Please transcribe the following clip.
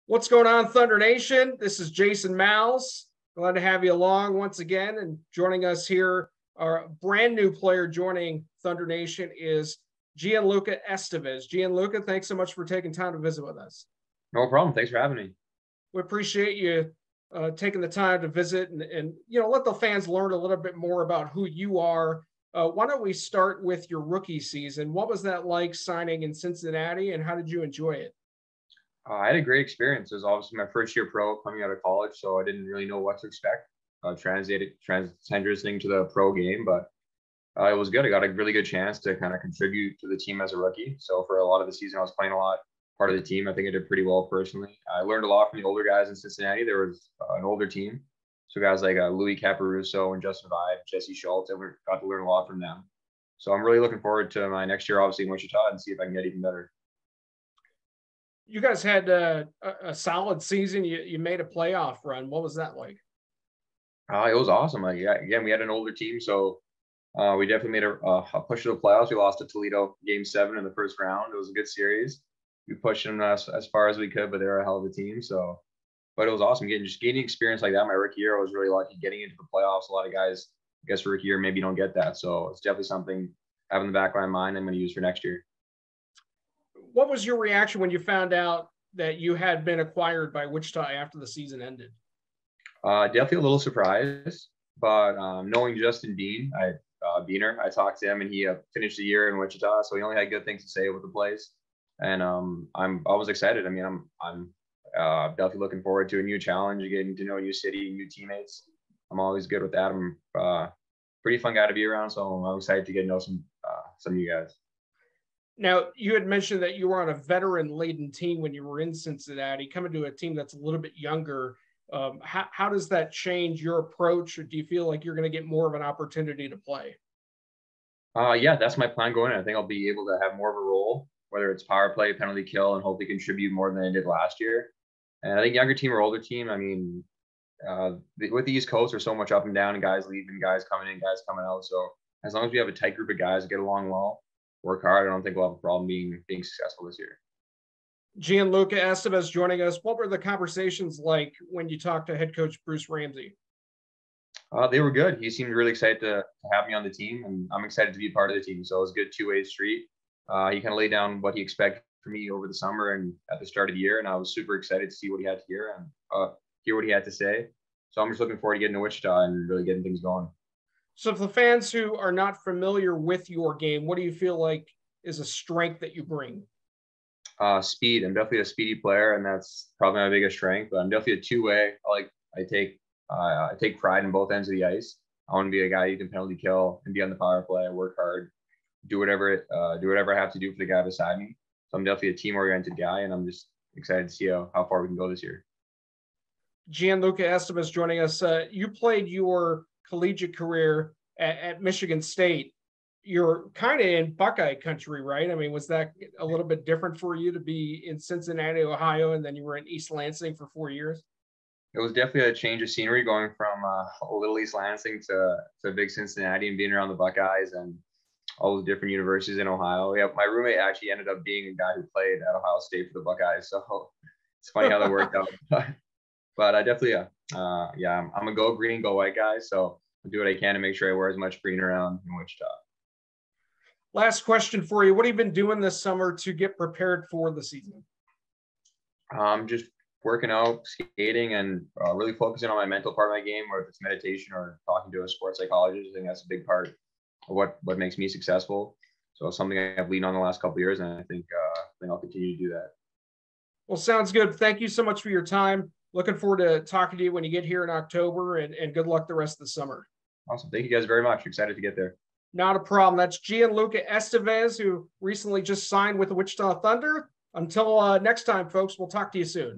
What's going on, Thunder Nation? This is Jason Mals. Glad to have you along once again. And joining us here, our brand new player joining Thunder Nation is Gianluca Esteves. Gianluca, thanks so much for taking time to visit with us. No problem. Thanks for having me. We appreciate you taking the time to visit and let the fans learn a little bit more about who you are. Why don't we start with your rookie season? What was that like signing in Cincinnati, and how did you enjoy it? I had a great experience. It was obviously my first year pro coming out of college, so I didn't really know what to expect transitioning to the pro game, but it was good. I got a really good chance to kind of contribute to the team as a rookie. So for a lot of the season, I was playing a lot, part of the team. I think I did pretty well personally. I learned a lot from the older guys in Cincinnati. There was an older team. So guys like Louis Caparuso and Justin Vibe, Jesse Schultz, I got to learn a lot from them. So I'm really looking forward to my next year, obviously in Wichita, and see if I can get even better. You guys had a solid season. You made a playoff run. What was that like? It was awesome. Again, we had an older team, so we definitely made a push to the playoffs. We lost to Toledo Game 7 in the first round. It was a good series. We pushed them as far as we could, but they were a hell of a team. So, but it was awesome gaining experience like that. My rookie year, I was really lucky getting into the playoffs. A lot of guys, I guess, rookie year maybe don't get that. So it's definitely something I have in the back of my mind I'm going to use for next year. What was your reaction when you found out that you had been acquired by Wichita after the season ended? Definitely a little surprised, but knowing Justin Beener, I talked to him and he finished the year in Wichita, so he only had good things to say about the place. And I was excited. I mean, I'm definitely looking forward to a new challenge, getting to know a new city, new teammates. I'm always good with that. I'm pretty fun guy to be around, so I'm excited to get to know some new guys. Now, you had mentioned that you were on a veteran-laden team when you were in Cincinnati, coming to a team that's a little bit younger. How does that change your approach, or do you feel like you're going to get more of an opportunity to play? Yeah, that's my plan going in. I think I'll be able to have more of a role, whether it's power play, penalty kill, and hopefully contribute more than I did last year. And I think younger team or older team, I mean, with the East Coast, there's so much up and down, and guys leaving, guys coming in, guys coming out. So as long as we have a tight group of guys that get along well, work hard, I don't think we'll have a problem being successful this year. Gianluca Esteves joining us. What were the conversations like when you talked to head coach Bruce Ramsay? They were good. He seemed really excited to have me on the team, and I'm excited to be part of the team. So it was a good two-way street. He kind of laid down what he expected from me over the summer and at the start of the year, and I was super excited to see what he had to hear and hear what he had to say. So I'm just looking forward to getting to Wichita and really getting things going. So for the fans who are not familiar with your game, what do you feel like is a strength that you bring? Speed. I'm definitely a speedy player, and that's probably my biggest strength. But I'm definitely a two-way. I take pride in both ends of the ice. I want to be a guy who can penalty kill and be on the power play. I work hard, do whatever I have to do for the guy beside me. So I'm definitely a team-oriented guy, and I'm just excited to see how far we can go this year. Gianluca Esteves joining us. You played your collegiate career at Michigan State. You're kind of in Buckeye country, right? I mean, was that a little bit different for you to be in Cincinnati, Ohio, and then you were in East Lansing for 4 years? It was definitely a change of scenery going from a little East Lansing to big Cincinnati and being around the Buckeyes and all the different universities in Ohio. Yeah, my roommate actually ended up being a guy who played at Ohio State for the Buckeyes, so it's funny how that worked out. But I definitely, I'm a go green, go white guy, so I do what I can to make sure I wear as much green around in Wichita. Last question for you. What have you been doing this summer to get prepared for the season? Just working out, skating, and really focusing on my mental part of my game, whether it's meditation or talking to a sports psychologist. I think that's a big part of what makes me successful. So it's something I've leaned on the last couple of years, and I think I'll continue to do that. Well, sounds good. Thank you so much for your time. Looking forward to talking to you when you get here in October, and good luck the rest of the summer. Awesome. Thank you guys very much. Excited to get there. Not a problem. That's Gianluca Esteves, who recently just signed with the Wichita Thunder. Until next time, folks, we'll talk to you soon.